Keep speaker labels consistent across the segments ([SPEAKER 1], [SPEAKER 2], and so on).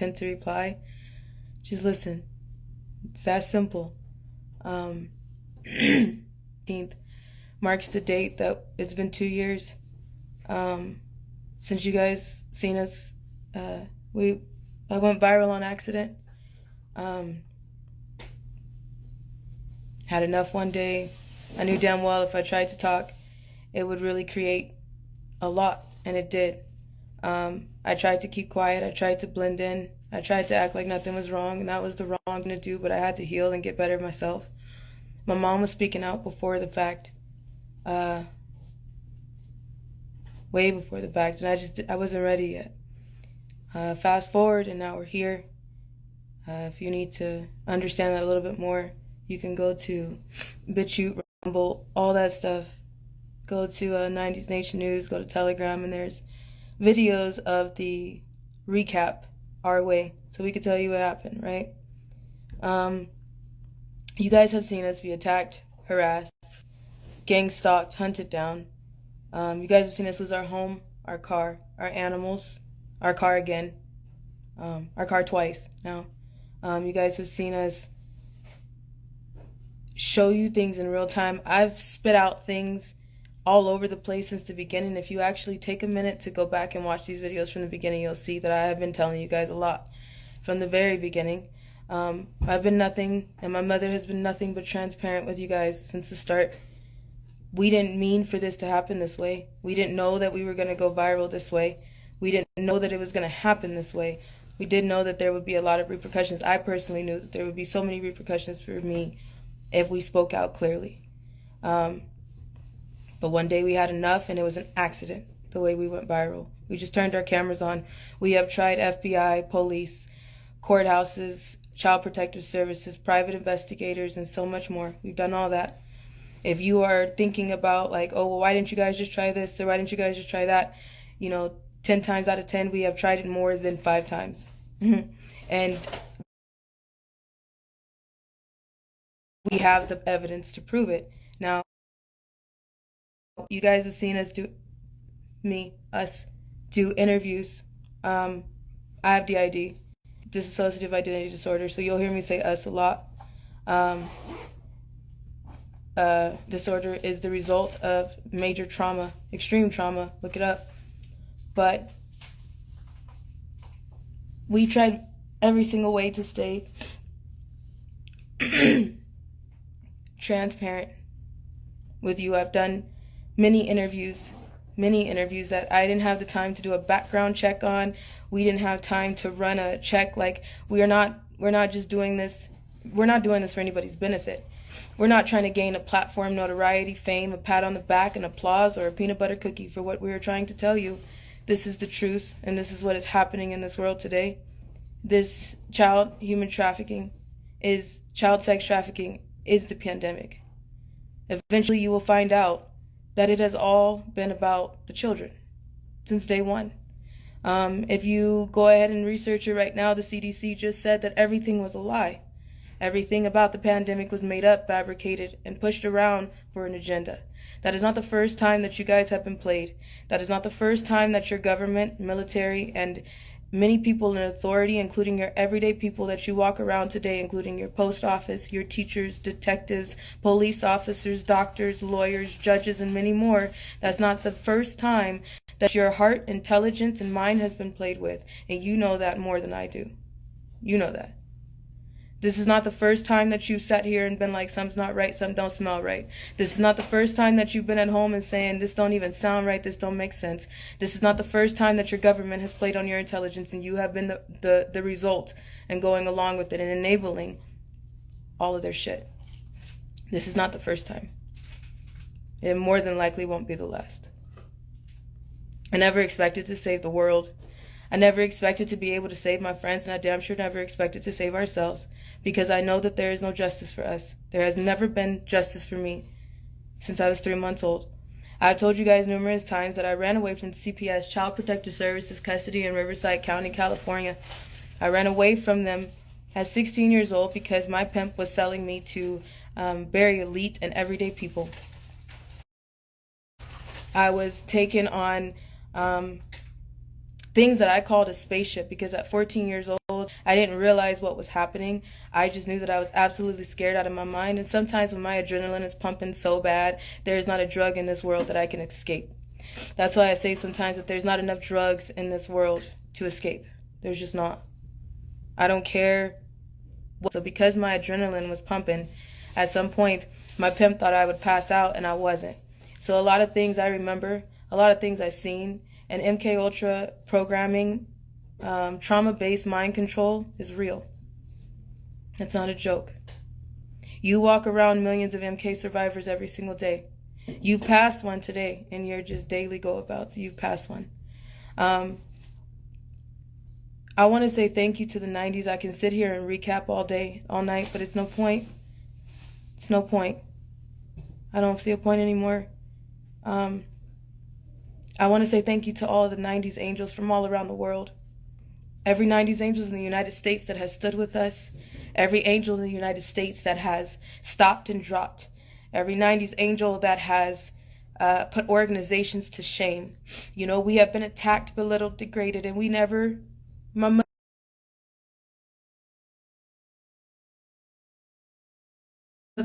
[SPEAKER 1] tend to reply, just listen. It's that simple. 18th marks the date that it's been 2 years since you guys seen us. I went viral on accident. Had enough one day. I knew damn well if I tried to talk, it would really create a lot, and it did. I tried to keep quiet. I tried to blend in. I tried to act like nothing was wrong, and that was the wrong thing to do, but I had to heal and get better myself. My mom was speaking out before the fact, way before the fact, and I wasn't ready yet. Fast forward, and now we're here. If you need to understand that a little bit more, you can go to BitChute, Rumble, all that stuff. Go to 90s Nation News, go to Telegram, and there's videos of the recap our way, so we could tell you what happened, right? You guys have seen us be attacked, harassed, gang stalked, hunted down. You guys have seen us lose our home, our car, our animals, our car again, our car twice now. You guys have seen us show you things in real time. I've spit out things all over the place since the beginning. If you actually take a minute to go back and watch these videos from the beginning, you'll see that I have been telling you guys a lot from the very beginning. I've been nothing, and my mother has been nothing but transparent with you guys since the start. We didn't mean for this to happen this way. We didn't know that we were going to go viral this way. We didn't know that it was going to happen this way. We did know that there would be a lot of repercussions. I personally knew that there would be so many repercussions for me if we spoke out clearly. But one day we had enough, and it was an accident, the way we went viral. We just turned our cameras on. We have tried FBI, police, courthouses, child protective services, private investigators, and so much more. We've done all that. If you are thinking about like, oh, well, why didn't you guys just try this, or why didn't you guys just try that? 10 times out of 10, we have tried it more than 5 times. And we have the evidence to prove it. Now, you guys have seen us do interviews. I have DID, dissociative identity disorder, so you'll hear me say us a lot. Disorder is the result of major trauma, extreme trauma, look it up. But we tried every single way to stay transparent with you. I've done many interviews that I didn't have the time to do a background check on. We didn't have time to run a check. Like, we're not just doing this. We're not doing this for anybody's benefit. We're not trying to gain a platform, notoriety, fame, a pat on the back, and applause, or a peanut butter cookie for what we are trying to tell you. This is the truth, and this is what is happening in this world today. This child sex trafficking is the pandemic. Eventually you will find out that it has all been about the children since day one. If you go ahead and research it right now, the CDC just said that everything was a lie. Everything about the pandemic was made up, fabricated, and pushed around for an agenda. That is not the first time that you guys have been played. That is not the first time that your government, military, and many people in authority, including your everyday people that you walk around today, including your post office, your teachers, detectives, police officers, doctors, lawyers, judges, and many more, that's not the first time that your heart, intelligence, and mind has been played with. And you know that more than I do. You know that. This is not the first time that you've sat here and been like, something's not right, something don't smell right. This is not the first time that you've been at home and saying, this don't even sound right, this don't make sense. This is not the first time that your government has played on your intelligence and you have been the result and going along with it and enabling all of their shit. This is not the first time. It more than likely won't be the last. I never expected to save the world. I never expected to be able to save my friends, and I damn sure never expected to save ourselves, because I know that there is no justice for us. There has never been justice for me since I was 3 months old. I've told you guys numerous times that I ran away from CPS, Child Protective Services custody in Riverside County, California. I ran away from them at 16 years old because my pimp was selling me to very elite and everyday people. I was taken on things that I called a spaceship, because at 14 years old, I didn't realize what was happening. I just knew that I was absolutely scared out of my mind. And sometimes when my adrenaline is pumping so bad, there is not a drug in this world that I can escape. That's why I say sometimes that there's not enough drugs in this world to escape. There's just not. I don't care. So because my adrenaline was pumping, at some point, my pimp thought I would pass out, and I wasn't. So a lot of things I remember, a lot of things I've seen, and MK Ultra programming, trauma-based mind control is real. It's not a joke. You walk around millions of MK survivors every single day. You've passed one today in your just daily go-about, so you've passed one. I want to say thank you to the 90s. I can sit here and recap all day, all night, but it's no point. It's no point. I don't see a point anymore. I want to say thank you to all of the 90s angels from all around the world. Every 90s angel in the United States that has stood with us. Every angel in the United States that has stopped and dropped. Every 90s angel that has put organizations to shame. You know, we have been attacked, belittled, degraded, and we never... My mother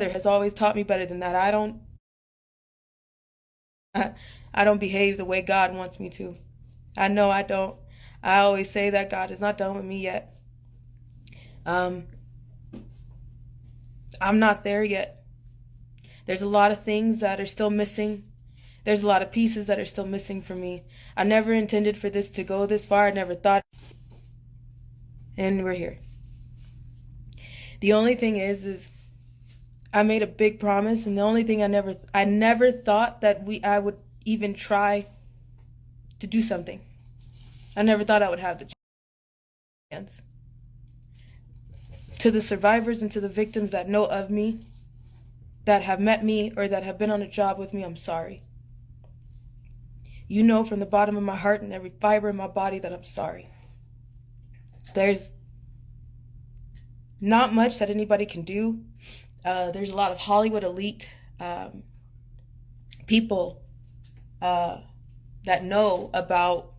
[SPEAKER 1] has always taught me better than that. I don't behave the way God wants me to. I know I don't. I always say that God is not done with me yet. I'm not there yet. There's a lot of things that are still missing. There's a lot of pieces that are still missing for me. I never intended for this to go this far. I never thought. And we're here. The only thing is I made a big promise, and the only thing I never thought that I would even try to do something. I never thought I would have the chance. To the survivors and to the victims that know of me, that have met me or that have been on a job with me, I'm sorry. You know from the bottom of my heart and every fiber in my body that I'm sorry. There's not much that anybody can do. There's a lot of Hollywood elite people that know about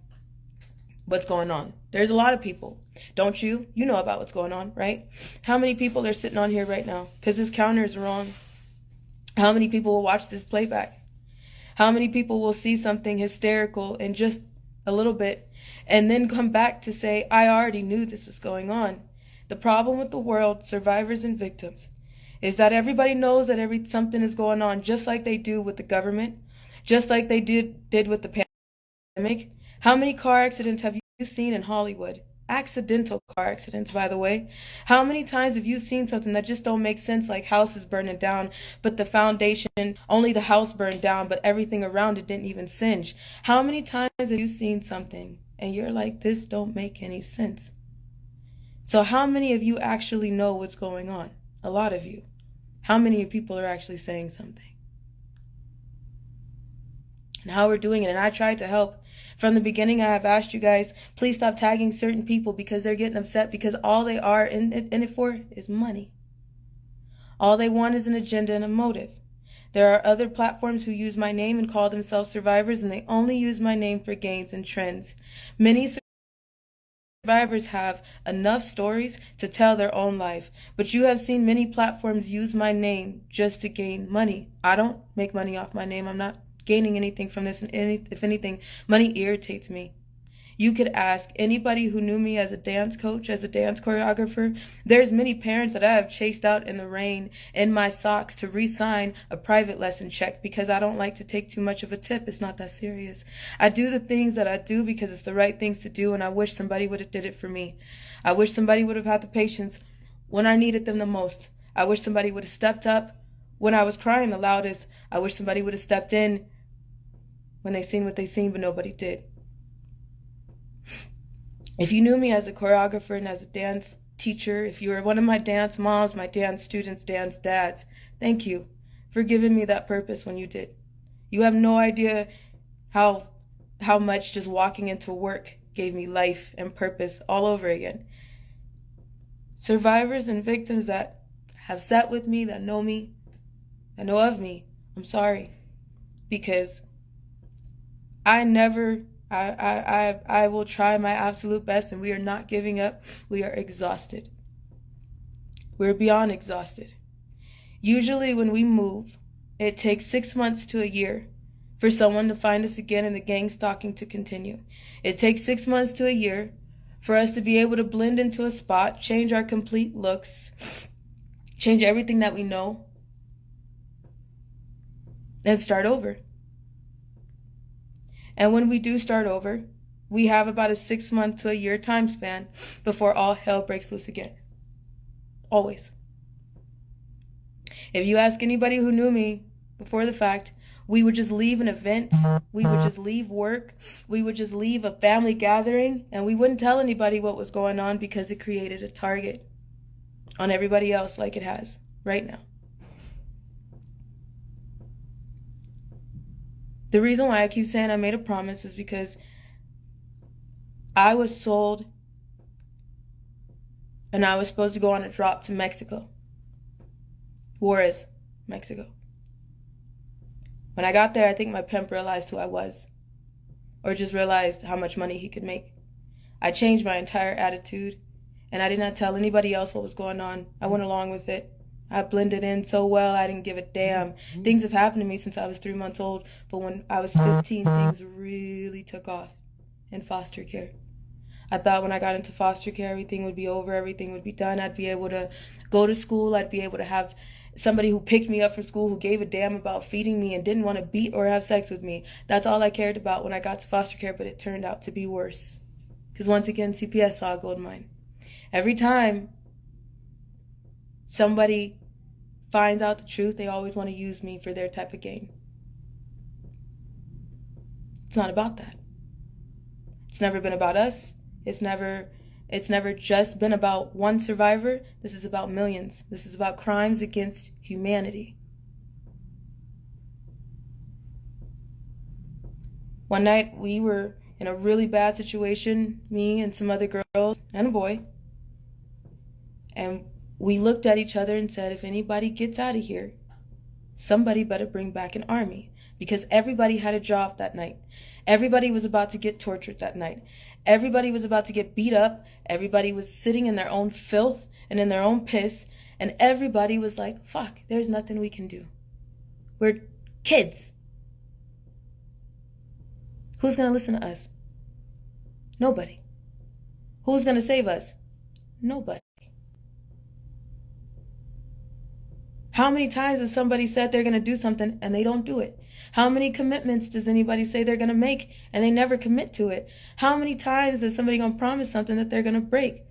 [SPEAKER 1] what's going on. There's a lot of people. Don't you? You know about what's going on, right? How many people are sitting on here right now? Because this counter is wrong. How many people will watch this playback? How many people will see something hysterical in just a little bit and then come back to say, I already knew this was going on? The problem with the world, survivors and victims, is that everybody knows that something is going on, just like they do with the government, just like they did with the pandemic. How many car accidents have you seen in Hollywood? Accidental car accidents, by the way. How many times have you seen something that just don't make sense, like houses burning down, but the foundation, only the house burned down, but everything around it didn't even singe? How many times have you seen something and you're like, this don't make any sense? So how many of you actually know what's going on? A lot of you. How many people are actually saying something? And how we're doing it. And I tried to help. From the beginning, I have asked you guys, please stop tagging certain people because they're getting upset, because all they are in it for is money. All they want is an agenda and a motive. There are other platforms who use my name and call themselves survivors, and they only use my name for gains and trends. Many survivors have enough stories to tell their own life, but you have seen many platforms use my name just to gain money. I don't make money off my name. I'm not gaining anything from this, and if anything, money irritates me. You could ask anybody who knew me as a dance coach, as a dance choreographer. There's many parents that I have chased out in the rain in my socks to re-sign a private lesson check because I don't like to take too much of a tip. It's not that serious. I do the things that I do because it's the right things to do, and I wish somebody would have did it for me. I wish somebody would have had the patience when I needed them the most. I wish somebody would have stepped up when I was crying the loudest. I wish somebody would have stepped in when they seen what they seen, but nobody did. If you knew me as a choreographer and as a dance teacher, if you were one of my dance moms, my dance students, dance dads, thank you for giving me that purpose when you did. You have no idea how much just walking into work gave me life and purpose all over again. Survivors and victims that have sat with me, that know me, I'm sorry. Because I never I will try my absolute best, and we are not giving up. We are exhausted. We're beyond exhausted. Usually when we move, it takes 6 months to a year for someone to find us again and the gang stalking to continue. It takes 6 months to a year for us to be able to blend into a spot, change our complete looks, change everything that we know, and start over. And when we do start over, we have about a 6 month to a year time span before all hell breaks loose again. Always. If you ask anybody who knew me before the fact, we would just leave an event, we would just leave work, we would just leave a family gathering, and we wouldn't tell anybody what was going on because it created a target on everybody else like it has right now. The reason why I keep saying I made a promise is because I was sold and I was supposed to go on a drop to Mexico. Juarez, Mexico. When I got there, I think my pimp realized who I was, or just realized how much money he could make. I changed my entire attitude, and I did not tell anybody else what was going on. I went along with it. I blended in so well, I didn't give a damn. Things have happened to me since I was 3 months old, but when I was 15, things really took off in foster care. I thought when I got into foster care, everything would be over, everything would be done. I'd be able to go to school. I'd be able to have somebody who picked me up from school who gave a damn about feeding me and didn't want to beat or have sex with me. That's all I cared about when I got to foster care, but it turned out to be worse. Because once again, CPS saw a gold mine. Every time somebody finds out the truth, they always want to use me for their type of game. It's not about that. It's never been about us. It's never just been about one survivor. This is about millions. This is about crimes against humanity. One night we were in a really bad situation, me and some other girls and a boy. And we looked at each other and said, if anybody gets out of here, somebody better bring back an army. Because everybody had a job that night. Everybody was about to get tortured that night. Everybody was about to get beat up. Everybody was sitting in their own filth and in their own piss. And everybody was like, fuck, there's nothing we can do. We're kids. Who's going to listen to us? Nobody. Who's going to save us? Nobody. How many times has somebody said they're going to do something and they don't do it? How many commitments does anybody say they're going to make and they never commit to it? How many times is somebody going to promise something that they're going to break?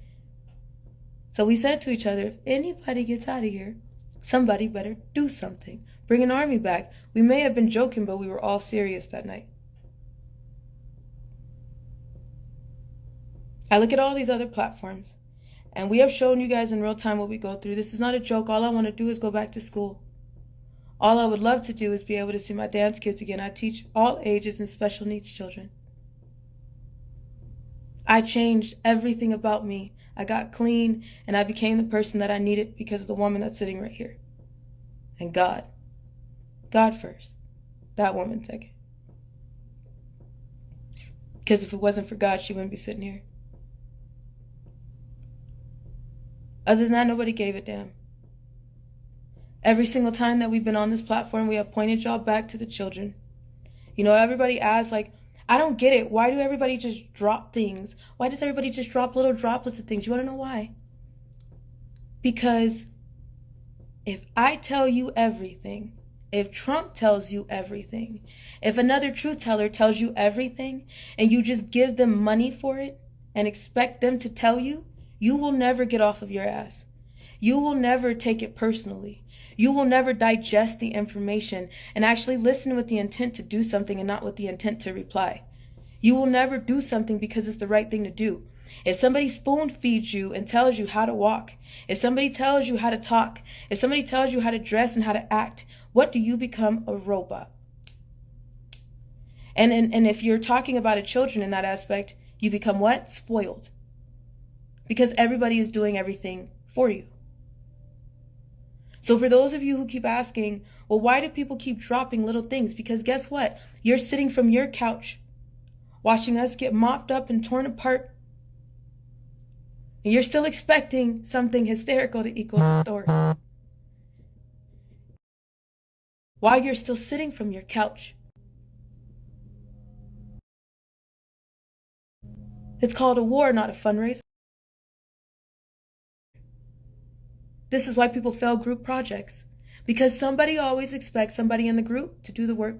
[SPEAKER 1] So we said to each other, if anybody gets out of here, somebody better do something. Bring an army back. We may have been joking, but we were all serious that night. I look at all these other platforms, and we have shown you guys in real time what we go through. This is not a joke. All I want to do is go back to school. All I would love to do is be able to see my dance kids again. I teach all ages and special needs children. I changed everything about me. I got clean, and I became the person that I needed because of the woman that's sitting right here. And God. God first. That woman second. Because if it wasn't for God, she wouldn't be sitting here. Other than that, nobody gave a damn. Every single time that we've been on this platform, we have pointed y'all back to the children. You know, everybody asks, like, I don't get it. Why do everybody just drop things? Why does everybody just drop little droplets of things? You want to know why? Because if I tell you everything, if Trump tells you everything, if another truth teller tells you everything, and you just give them money for it and expect them to tell you, you will never get off of your ass. You will never take it personally. You will never digest the information and actually listen with the intent to do something and not with the intent to reply. You will never do something because it's the right thing to do. If somebody spoon feeds you and tells you how to walk, if somebody tells you how to talk, if somebody tells you how to dress and how to act, what do you become? A robot. And if you're talking about a children in that aspect, you become what? Spoiled. Because everybody is doing everything for you. So for those of you who keep asking, well, why do people keep dropping little things? Because guess what? You're sitting from your couch watching us get mopped up and torn apart. And you're still expecting something hysterical to equal the story. While you're still sitting from your couch. It's called a war, not a fundraiser. This is why people fail group projects. Because somebody always expects somebody in the group to do the work.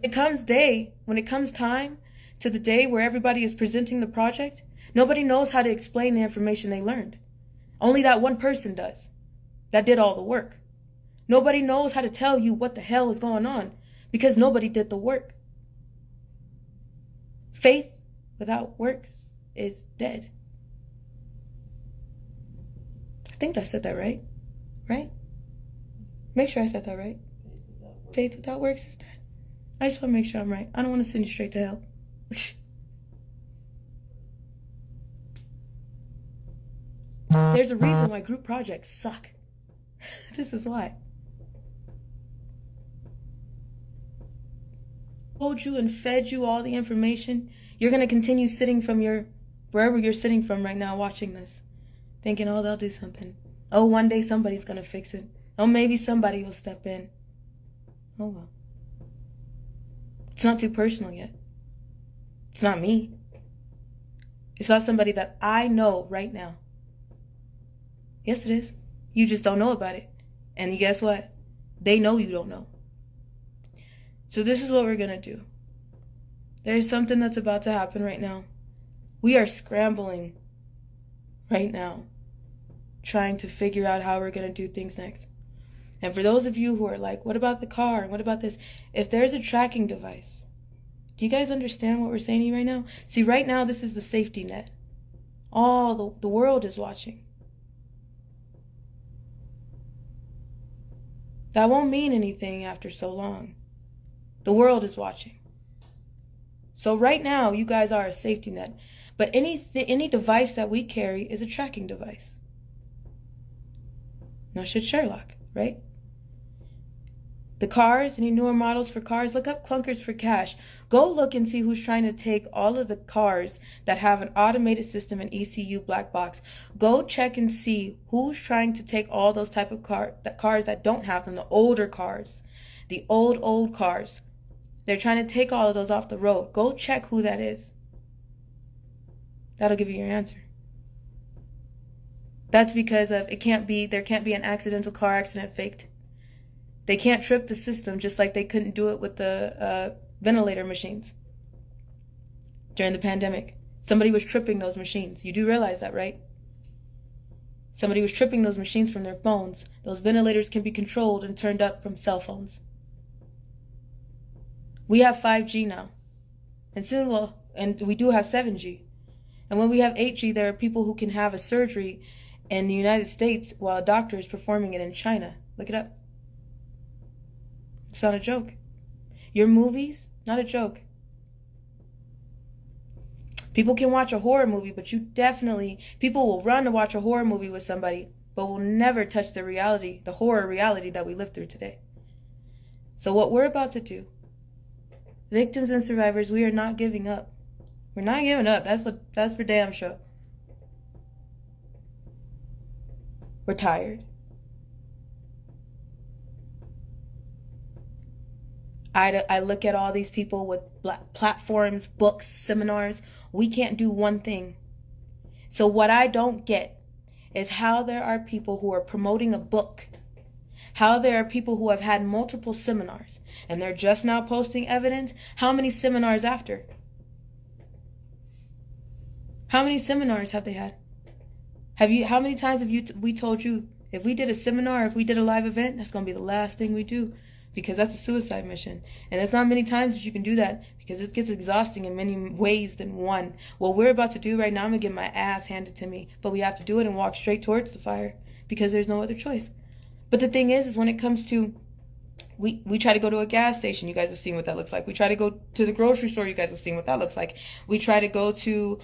[SPEAKER 1] When it comes time to the day where everybody is presenting the project, nobody knows how to explain the information they learned. Only that one person does, that did all the work. Nobody knows how to tell you what the hell is going on because nobody did the work. Faith without works is dead. I think I said that right? Right? Make sure I said that right. Faith without works is dead. I just want to make sure I'm right. I don't want to send you straight to hell. There's a reason why group projects suck. This is why. Told you and fed you all the information. You're going to continue sitting from wherever you're sitting from right now watching this, thinking, oh, they'll do something. Oh, one day somebody's going to fix it. Oh, maybe somebody will step in. Oh, well. It's not too personal yet. It's not me. It's not somebody that I know right now. Yes, it is. You just don't know about it. And guess what? They know you don't know. So this is what we're going to do. There's something that's about to happen right now. We are scrambling right now, trying to figure out how we're going to do things next. And for those of you who are like, what about the car? What about this? If there's a tracking device, do you guys understand what we're saying to you right now? See, right now, this is the safety net. All the world is watching. That won't mean anything after so long. The world is watching. So right now, you guys are a safety net. But any device that we carry is a tracking device. No shit, Sherlock, right? The cars, any newer models for cars, look up clunkers for cash. Go look and see who's trying to take all of the cars that have an automated system and ECU black box. Go check and see who's trying to take all those type of cars that don't have them, the older cars, the old cars. They're trying to take all of those off the road. Go check who that is. That'll give you your answer. That's because there can't be an accidental car accident faked. They can't trip the system just like they couldn't do it with the ventilator machines during the pandemic. Somebody was tripping those machines. You do realize that, right? Somebody was tripping those machines from their phones. Those ventilators can be controlled and turned up from cell phones. We have 5G now. And we do have 7G. And when we have 8G, there are people who can have a surgery in the United States while a doctor is performing it in China. Look it up. It's not a joke. Your movies, not a joke. People can watch a horror movie, but people will run to watch a horror movie with somebody, but will never touch the horror reality that we live through today. So what we're about to do, victims and survivors, we are not giving up. We're not giving up. That's for damn sure. We're tired. I look at all these people with platforms, books, seminars. We can't do one thing. So what I don't get is how there are people who are promoting a book, how there are people who have had multiple seminars, and they're just now posting evidence. How many seminars after? How many seminars have they had? How many times have we told you, if we did a seminar, if we did a live event, that's going to be the last thing we do, because that's a suicide mission. And it's not many times that you can do that, because it gets exhausting in many ways than one. What we're about to do right now, I'm going to get my ass handed to me, but we have to do it and walk straight towards the fire, because there's no other choice. But the thing is when it comes to, we try to go to a gas station, you guys have seen what that looks like. We try to go to the grocery store, you guys have seen what that looks like. We try to go to,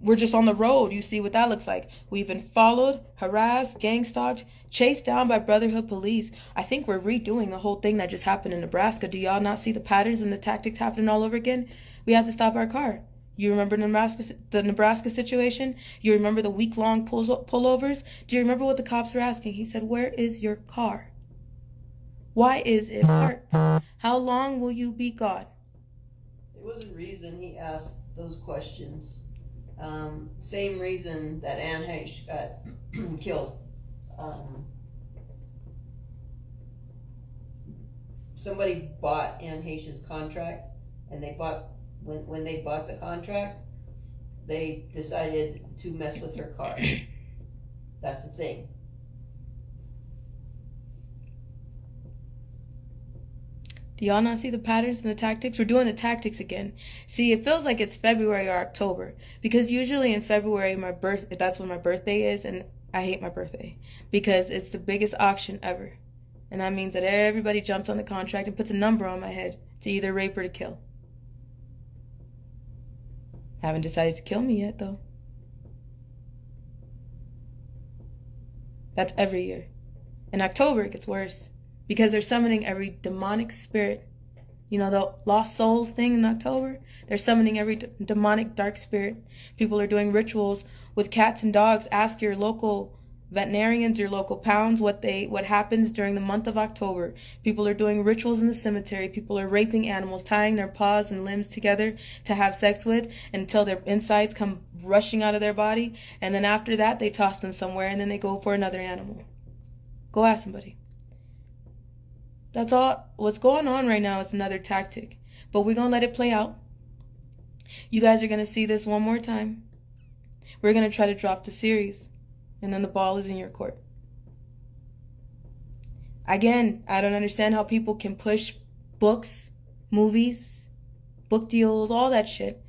[SPEAKER 1] we're just on the road, you see what that looks like. We've been followed, harassed, gang-stalked, chased down by Brotherhood police. I think we're redoing the whole thing that just happened in Nebraska. Do y'all not see the patterns and the tactics happening all over again? We had to stop our car. You remember the Nebraska situation? You remember the week-long pullovers? Do you remember what the cops were asking? He said, "Where is your car? Why is it parked? How long will you be gone?"
[SPEAKER 2] There was a reason he asked those questions. Same reason that Anne Heche got killed. Somebody bought Anne Heche's contract, and when they bought the contract, they decided to mess with her car. That's the thing.
[SPEAKER 1] Do y'all not see the patterns and the tactics? We're doing the tactics again. See, it feels like it's February or October, because usually in February that's when my birthday is, and I hate my birthday because it's the biggest auction ever. And that means that everybody jumps on the contract and puts a number on my head to either rape or to kill. Haven't decided to kill me yet, though. That's every year. In October, it gets worse, because they're summoning every demonic spirit. You know, the lost souls thing in October? They're summoning every demonic dark spirit. People are doing rituals with cats and dogs. Ask your local veterinarians, your local pounds, what happens during the month of October. People are doing rituals in the cemetery. People are raping animals, tying their paws and limbs together to have sex with until their insides come rushing out of their body. And then after that, they toss them somewhere, and then they go for another animal. Go ask somebody. That's all. What's going on right now is another tactic. But we're going to let it play out. You guys are going to see this one more time. We're going to try to drop the series. And then the ball is in your court. Again, I don't understand how people can push books, movies, book deals, all that shit.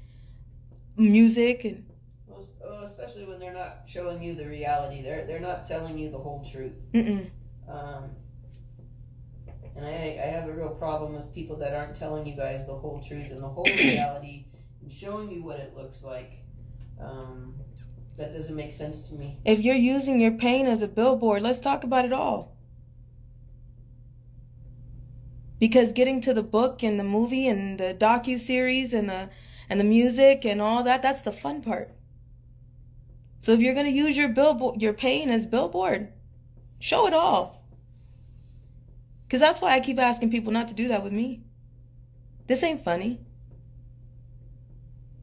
[SPEAKER 1] Music and...
[SPEAKER 2] Well, especially when they're not showing you the reality. They're not telling you the whole truth.
[SPEAKER 1] Mm-mm.
[SPEAKER 2] And I have a real problem with people that aren't telling you guys the whole truth and the whole reality and showing you what it looks like. That doesn't make sense to me.
[SPEAKER 1] If you're using your pain as a billboard, let's talk about it all. Because getting to the book and the movie and the docu-series and the music and all that, that's the fun part. So if you're going to use your pain as billboard, show it all. Because that's why I keep asking people not to do that with me. This ain't funny.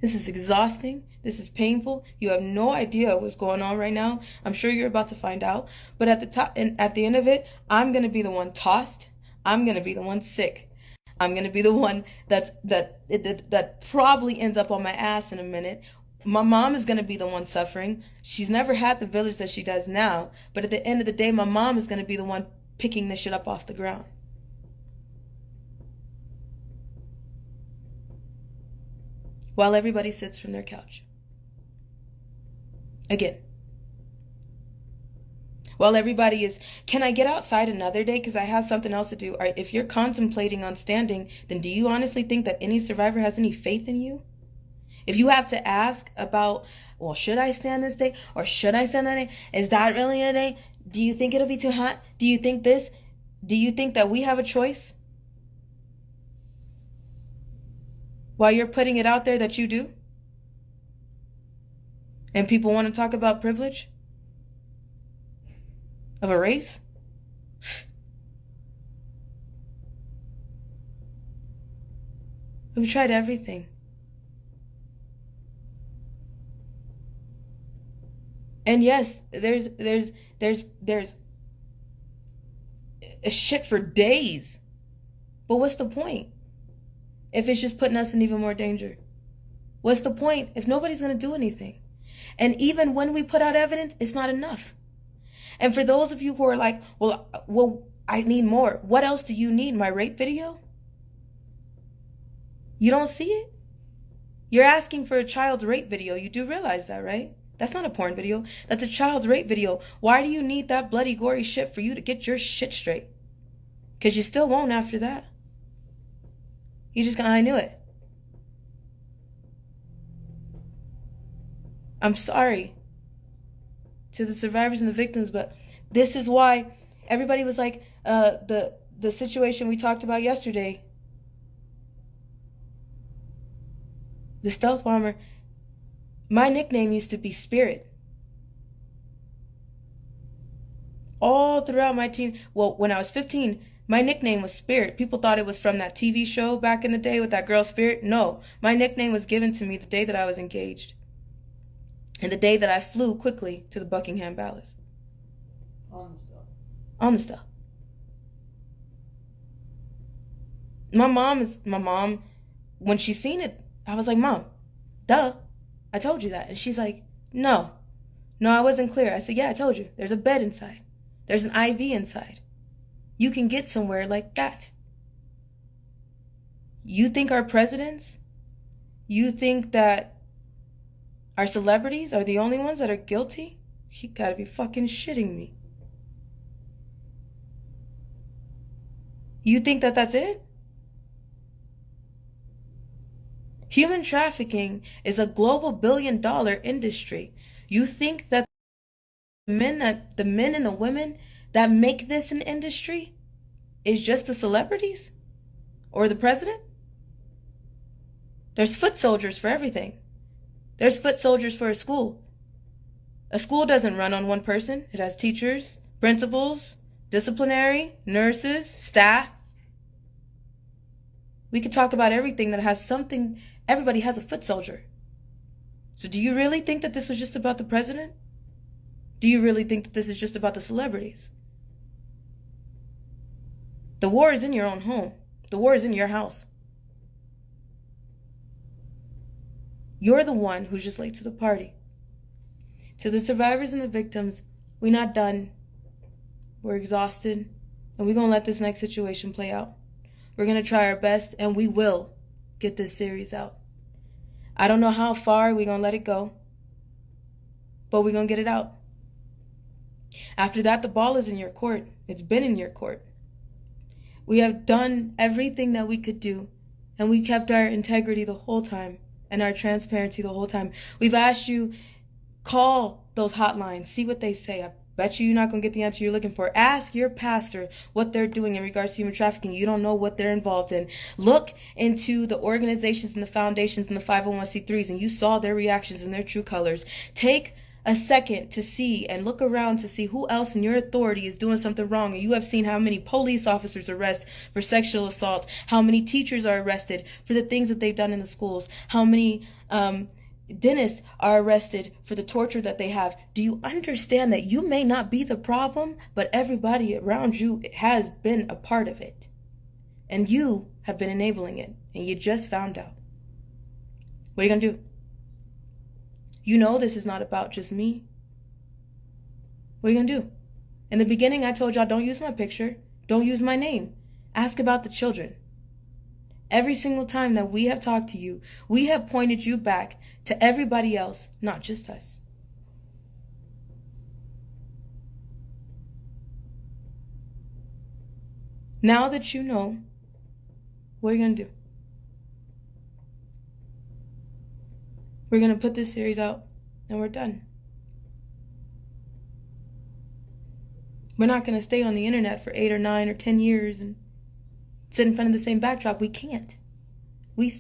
[SPEAKER 1] This is exhausting. This is painful. You have no idea what's going on right now. I'm sure you're about to find out. But at the top and at the end of it, I'm going to be the one tossed. I'm going to be the one sick. I'm going to be the one that probably ends up on my ass in a minute. My mom is going to be the one suffering. She's never had the village that she does now. But at the end of the day, my mom is going to be the one picking this shit up off the ground. While everybody sits from their couch. Again. While everybody is, can I get outside another day because I have something else to do? Or if you're contemplating on standing, then do you honestly think that any survivor has any faith in you? If you have to ask about, well, should I stand this day or should I stand that day? Is that really a day? Do you think it'll be too hot? Do you think this? Do you think that we have a choice? While you're putting it out there that you do? And people want to talk about privilege? Of a race? We've tried everything. And yes, there's a shit for days. But what's the point? If it's just putting us in even more danger. What's the point if nobody's going to do anything? And even when we put out evidence, it's not enough. And for those of you who are like, well, I need more. What else do you need? My rape video? You don't see it? You're asking for a child's rape video. You do realize that, right? That's not a porn video. That's a child's rape video. Why do you need that bloody, gory shit for you to get your shit straight? Because you still won't after that. You just I knew it. I'm sorry to the survivors and the victims, but this is why everybody was like, the situation we talked about yesterday. The stealth bomber, my nickname used to be Spirit. All throughout my teen, well, when I was 15, my nickname was Spirit. People thought it was from that TV show back in the day with that girl Spirit. No, my nickname was given to me the day that I was engaged. And the day that I flew quickly to the Buckingham Palace.
[SPEAKER 2] On the stuff.
[SPEAKER 1] On the stuff. My mom, when she seen it, I was like, Mom, duh, I told you that. And she's like, no, I wasn't clear. I said, yeah, I told you. There's a bed inside. There's an IV inside. You can get somewhere like that. You think our presidents, you think that our celebrities are the only ones that are guilty? You gotta be fucking shitting me. You think that that's it? Human trafficking is a global billion-dollar industry. You think that the men and the women that make this an industry is just the celebrities or the president? There's foot soldiers for everything. There's foot soldiers for a school. A school doesn't run on one person. It has teachers, principals, disciplinary, nurses, staff. We could talk about everything that has something. Everybody has a foot soldier. So do you really think that this was just about the president? Do you really think that this is just about the celebrities? The war is in your own home. The war is in your house. You're the one who's just late to the party. To the survivors and the victims, we're not done. We're exhausted, and we're going to let this next situation play out. We're going to try our best, and we will get this series out. I don't know how far we're going to let it go, but we're going to get it out. After that, the ball is in your court. It's been in your court. We have done everything that we could do, and we kept our integrity the whole time and our transparency the whole time. We've asked you, call those hotlines, see what they say. I bet you're not going to get the answer you're looking for. Ask your pastor what they're doing in regards to human trafficking. You don't know what they're involved in. Look into the organizations and the foundations and the 501c3s, and you saw their reactions and their true colors. Take a second to see and look around to see who else in your authority is doing something wrong. And you have seen how many police officers arrested for sexual assaults, how many teachers are arrested for the things that they've done in the schools, how many dentists are arrested for the torture that they have. Do you understand that you may not be the problem, but everybody around you has been a part of it? And you have been enabling it, and you just found out. What are you going to do? You know this is not about just me. What are you going to do? In the beginning, I told y'all, don't use my picture. Don't use my name. Ask about the children. Every single time that we have talked to you, we have pointed you back to everybody else, not just us. Now that you know, what are you going to do? We're going to put this series out, and we're done. We're not going to stay on the internet for 8 or 9 or 10 years and sit in front of the same backdrop. We can't. We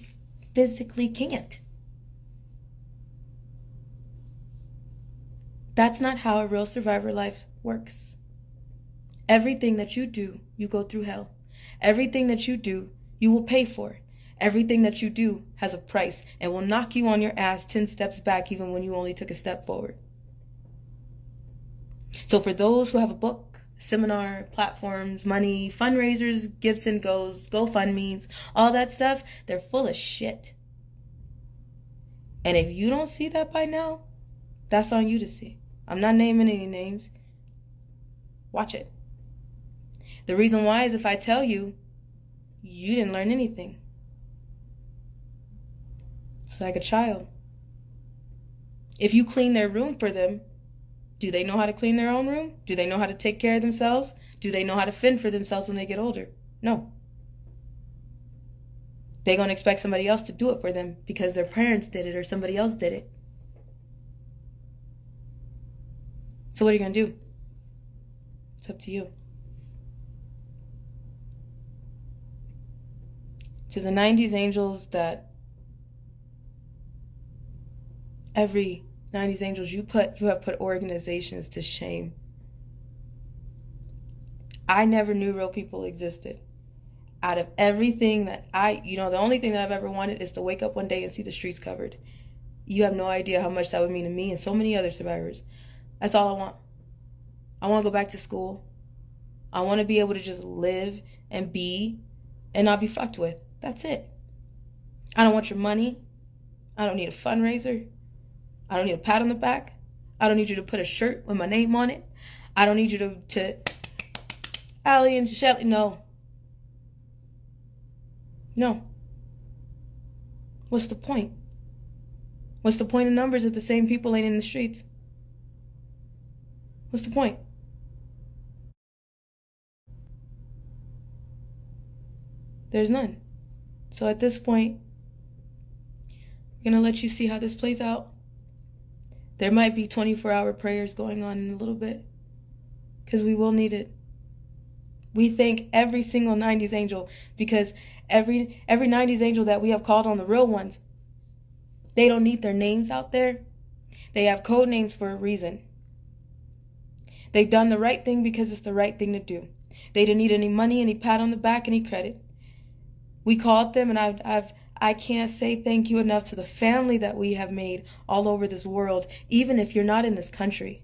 [SPEAKER 1] physically can't. That's not how a real survivor life works. Everything that you do, you go through hell. Everything that you do, you will pay for. Everything that you do has a price and will knock you on your ass 10 steps back even when you only took a step forward. So for those who have a book, seminar, platforms, money, fundraisers, gifts and goes, GoFundMes, all that stuff, they're full of shit. And if you don't see that by now, that's on you to see. I'm not naming any names. Watch it. The reason why is if I tell you, you didn't learn anything. It's like a child. If you clean their room for them, do they know how to clean their own room? Do they know how to take care of themselves? Do they know how to fend for themselves when they get older? No. They're going to expect somebody else to do it for them because their parents did it or somebody else did it. So what are you going to do? It's up to you. To the 90s angels that Every 90s angels, you have put organizations to shame. I never knew real people existed. Out of everything that the only thing that I've ever wanted is to wake up one day and see the streets covered. You have no idea how much that would mean to me and so many other survivors. That's all I want. I want to go back to school. I want to be able to just live and be and not be fucked with. That's it. I don't want your money. I don't need a fundraiser. I don't need a pat on the back. I don't need you to put a shirt with my name on it. I don't need you to Allie and Shelly. No. No. What's the point? What's the point of numbers if the same people ain't in the streets? What's the point? There's none. So at this point, I'm going to let you see how this plays out. There might be 24-hour prayers going on in a little bit, because we will need it. We thank every single 90s angel, because every 90s angel that we have called on, the real ones, they don't need their names out there. They have code names for a reason. They've done the right thing because it's the right thing to do. They didn't need any money, any pat on the back, any credit. We called them, and I can't say thank you enough to the family that we have made all over this world, even if you're not in this country.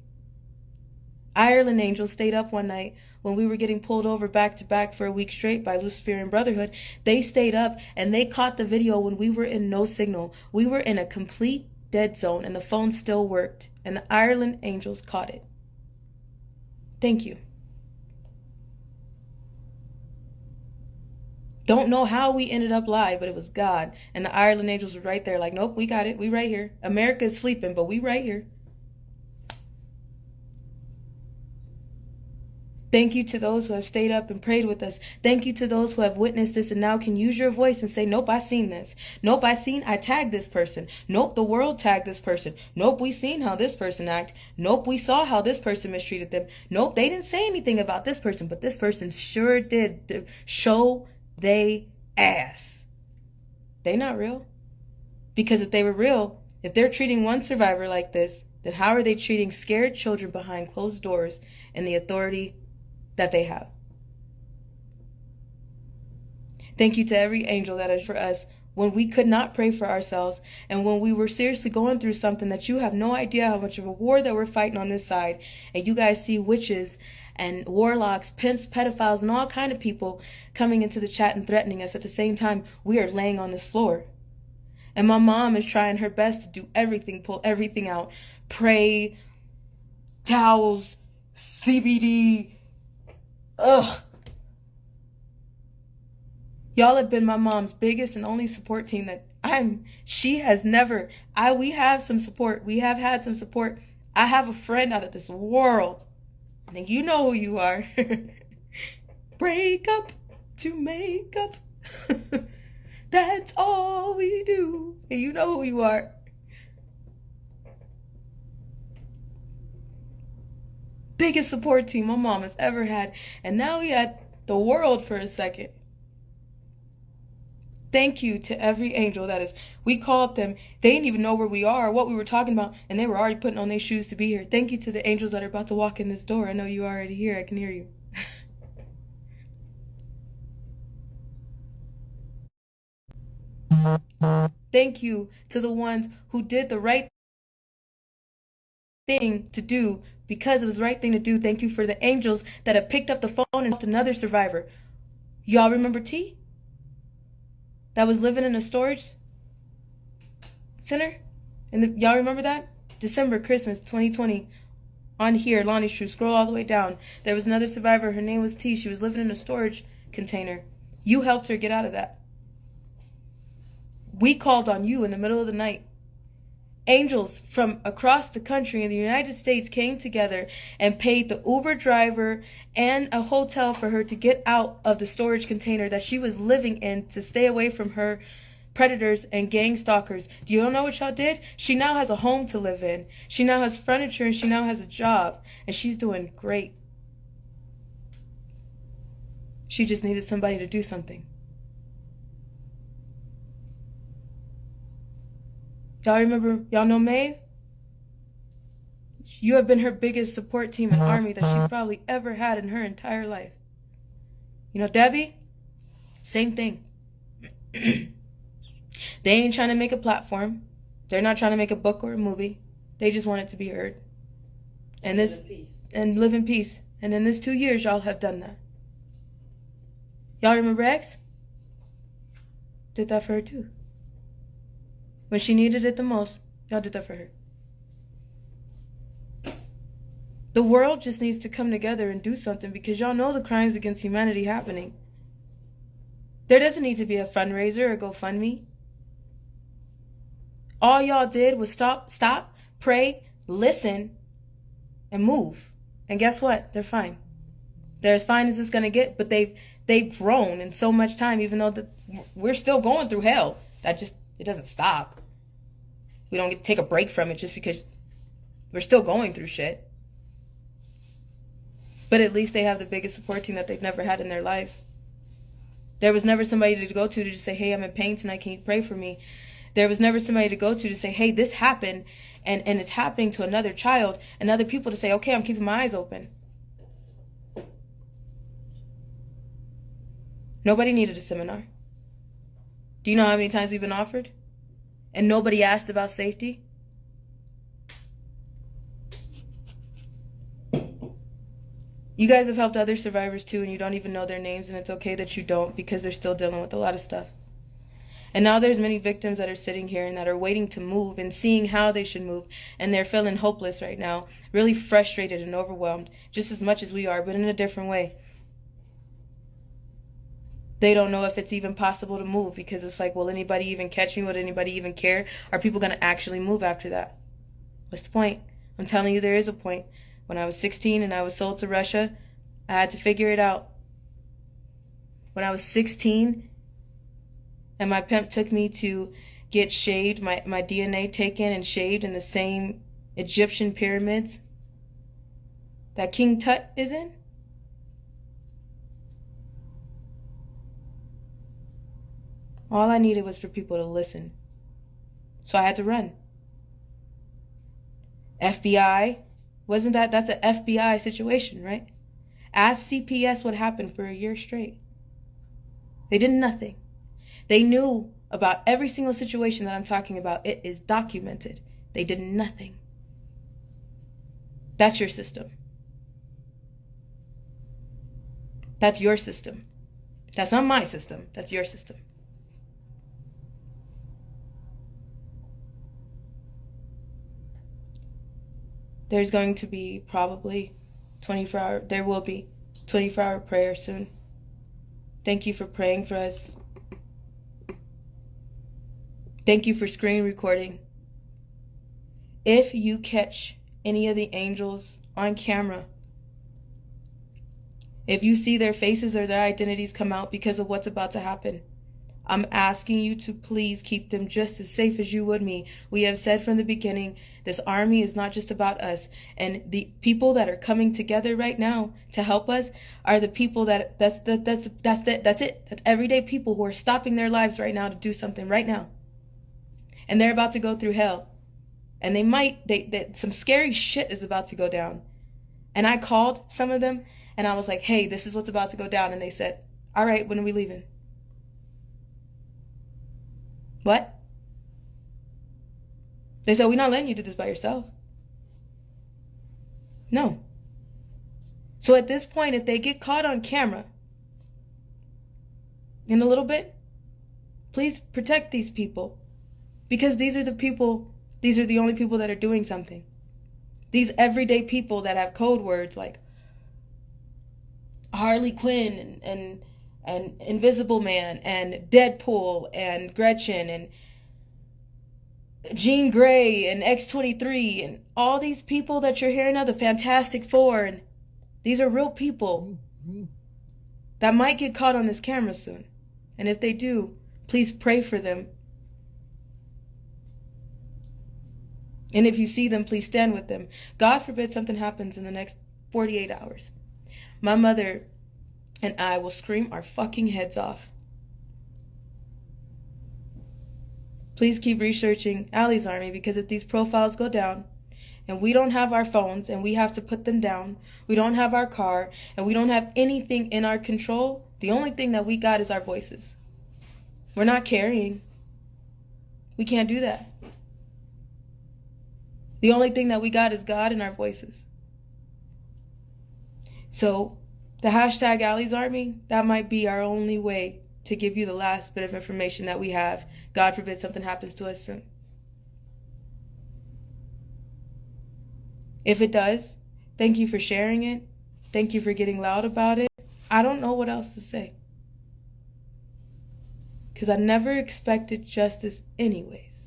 [SPEAKER 1] Ireland Angels stayed up one night when we were getting pulled over back to back for a week straight by Luciferian Brotherhood. They stayed up and they caught the video when we were in no signal. We were in a complete dead zone and the phone still worked, and the Ireland Angels caught it. Thank you. Don't know how we ended up live, but it was God. And the Ireland Angels were right there like, nope, we got it. We right here. America is sleeping, but we right here. Thank you to those who have stayed up and prayed with us. Thank you to those who have witnessed this and now can use your voice and say, nope, I seen this. Nope, I tagged this person. Nope, the world tagged this person. Nope, we seen how this person act. Nope, we saw how this person mistreated them. Nope, they didn't say anything about this person, but this person sure did show they ass. They not real. Because if they were real, if they're treating one survivor like this, then how are they treating scared children behind closed doors and the authority that they have? Thank you to every angel that is for us when we could not pray for ourselves and when we were seriously going through something that you have no idea how much of a war that we're fighting on this side, and you guys see witches and warlocks, pimps, pedophiles, and all kind of people coming into the chat and threatening us. At the same time, we are laying on this floor. And my mom is trying her best to do everything, pull everything out. Pray, towels, CBD. Ugh. Y'all have been my mom's biggest and only support team that she has never, we have some support. We have had some support. I have a friend out of this world. I think you know who you are. Break up to make up. That's all we do. And you know who you are. Biggest support team my mom has ever had. And now we had the world for a second. Thank you to every angel that is. We called them. They didn't even know where we are or what we were talking about, and they were already putting on their shoes to be here. Thank you to the angels that are about to walk in this door. I know you are already here. I can hear you. Thank you to the ones who did the right thing to do because it was the right thing to do. Thank you for the angels that have picked up the phone and helped another survivor. Y'all remember T? That was living in a storage center? Y'all remember that? December, Christmas, 2020. On here, Lonnie's True. Scroll all the way down. There was another survivor. Her name was T. She was living in a storage container. You helped her get out of that. We called on you in the middle of the night. Angels from across the country in the United States came together and paid the Uber driver and a hotel for her to get out of the storage container that she was living in to stay away from her predators and gang stalkers. Do you know what y'all did? She now has a home to live in. She now has furniture and she now has a job. And she's doing great. She just needed somebody to do something. Y'all know Maeve? You have been her biggest support team and army that she's probably ever had in her entire life. You know Debbie? Same thing. They ain't trying to make a platform. They're not trying to make a book or a movie. They just want it to be heard. And live in peace. And in this 2 years, y'all have done that. Y'all remember X? Did that for her too. When she needed it the most, y'all did that for her. The world just needs to come together and do something, because y'all know the crimes against humanity happening. There doesn't need to be a fundraiser or GoFundMe. All y'all did was stop, pray, listen, and move. And guess what? They're fine. They're as fine as it's going to get, but they've grown in so much time, even though we're still going through hell. It doesn't stop. We don't get to take a break from it just because we're still going through shit. But at least they have the biggest support team that they've never had in their life. There was never somebody to go to just say, hey, I'm in pain tonight, can you pray for me? There was never somebody to go to say, hey, this happened, and it's happening to another child, and other people to say, okay, I'm keeping my eyes open. Nobody needed a seminar. Do you know how many times we've been offered? And nobody asked about safety? You guys have helped other survivors too, and you don't even know their names, and it's okay that you don't, because they're still dealing with a lot of stuff. And now there's many victims that are sitting here and that are waiting to move and seeing how they should move, and they're feeling hopeless right now, really frustrated and overwhelmed, just as much as we are, but in a different way. They don't know if it's even possible to move, because it's like, will anybody even catch me? Would anybody even care? Are people going to actually move after that? What's the point? I'm telling you, there is a point. When I was 16 and I was sold to Russia, I had to figure it out. When I was 16 and my pimp took me to get shaved, my DNA taken and shaved in the same Egyptian pyramids that King Tut is in, all I needed was for people to listen. So I had to run. FBI, that's an FBI situation, right? Ask CPS what happened for a year straight. They did nothing. They knew about every single situation that I'm talking about. It is documented. They did nothing. That's your system. That's your system. That's not my system. That's your system. There's going to be probably 24-hour prayer soon. Thank you for praying for us. Thank you for screen recording. If you catch any of the angels on camera, if you see their faces or their identities come out because of what's about to happen, I'm asking you to please keep them just as safe as you would me. We have said from the beginning, this army is not just about us. And the people that are coming together right now to help us are the people that's it. That's everyday people who are stopping their lives right now to do something right now. And they're about to go through hell. And some scary shit is about to go down. And I called some of them and I was like, hey, this is what's about to go down. And they said, all right, when are we leaving? What? They said, we're not letting you do this by yourself. No. So at this point, if they get caught on camera in a little bit, please protect these people. Because these are the only people that are doing something. These everyday people that have code words like Harley Quinn and Invisible Man and Deadpool and Gretchen and Jean Grey and X-23 and all these people that you're hearing of, the Fantastic Four, and these are real people that might get caught on this camera soon. And if they do, please pray for them. And if you see them, please stand with them. God forbid something happens in the next 48 hours. My mother and I will scream our fucking heads off. Please keep researching Allie's Army, because if these profiles go down and we don't have our phones and we have to put them down, we don't have our car, and we don't have anything in our control, the only thing that we got is our voices. We're not carrying. We can't do that. The only thing that we got is God and our voices. So the hashtag Allie's Army, that might be our only way to give you the last bit of information that we have. God forbid something happens to us soon. If it does, thank you for sharing it. Thank you for getting loud about it. I don't know what else to say, because I never expected justice anyways.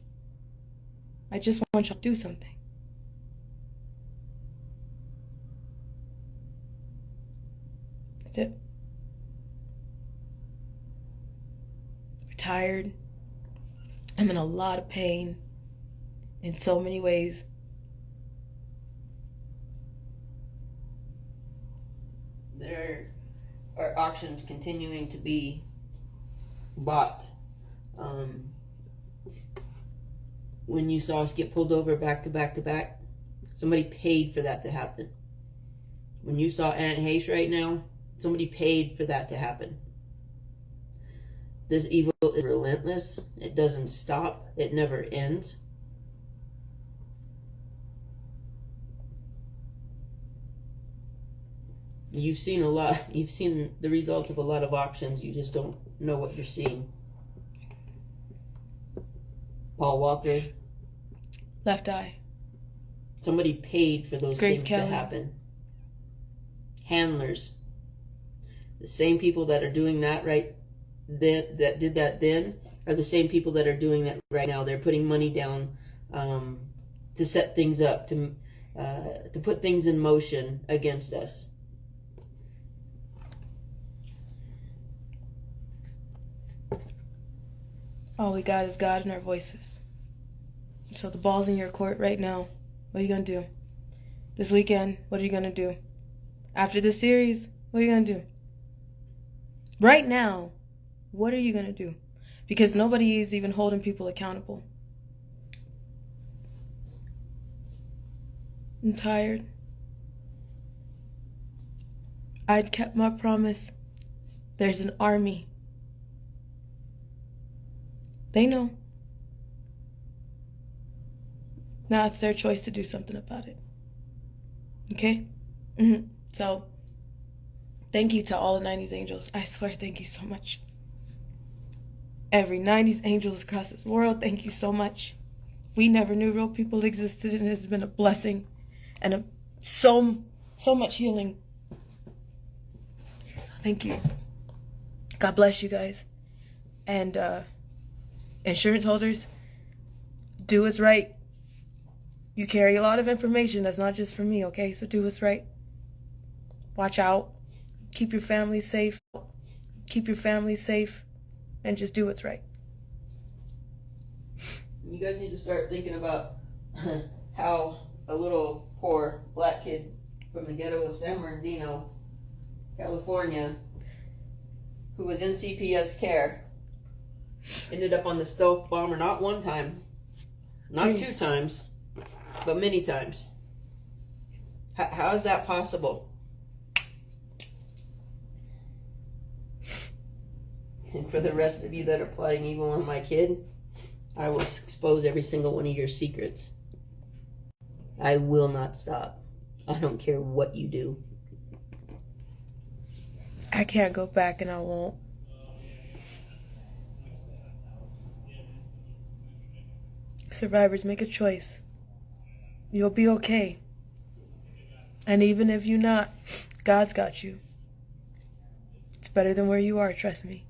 [SPEAKER 1] I just want you to do something. That's it. I'm tired. I'm in a lot of pain in so many ways.
[SPEAKER 2] There are auctions continuing to be bought. When you saw us get pulled over back to back to back, somebody paid for that to happen. When you saw Aunt Hayes right now, somebody paid for that to happen. This evil is relentless. It doesn't stop. It never ends. You've seen a lot. You've seen the results of a lot of auctions. You just don't know what you're seeing. Paul Walker.
[SPEAKER 1] Left eye.
[SPEAKER 2] Somebody paid for those
[SPEAKER 1] Grace
[SPEAKER 2] things
[SPEAKER 1] Kelly.
[SPEAKER 2] to happen. Handlers. The same people that are doing that right then, that did that then, are the same people that are doing that right now. They're putting money down to set things up, to put things in motion against us.
[SPEAKER 1] All we got is God and our voices. So the ball's in your court right now. What are you going to do? This weekend, what are you going to do? After this series, what are you going to do? Right now, what are you going to do? Because nobody is even holding people accountable. I'm tired. I'd kept my promise. There's an army. They know. Now it's their choice to do something about it. Okay? So, thank you to all the 90s angels. I swear, thank you so much. Every 90s angel across this world, thank you so much. We never knew real people existed, and it has been a blessing and so much healing. So thank you. God bless you guys. And insurance holders, do what's right. You carry a lot of information that's not just for me, okay? So do what's right. Watch out. Keep your family safe. Keep your family safe. And just do what's right.
[SPEAKER 2] You guys need to start thinking about how a little poor black kid from the ghetto of San Bernardino, California, who was in CPS care, ended up on the stealth bomber not one time, not 2 times, but many times. How is that possible? And for the rest of you that are plotting evil on my kid, I will expose every single one of your secrets. I will not stop. I don't care what you do.
[SPEAKER 1] I can't go back, and I won't. Survivors, make a choice. You'll be okay. And even if you're not, God's got you. It's better than where you are, trust me.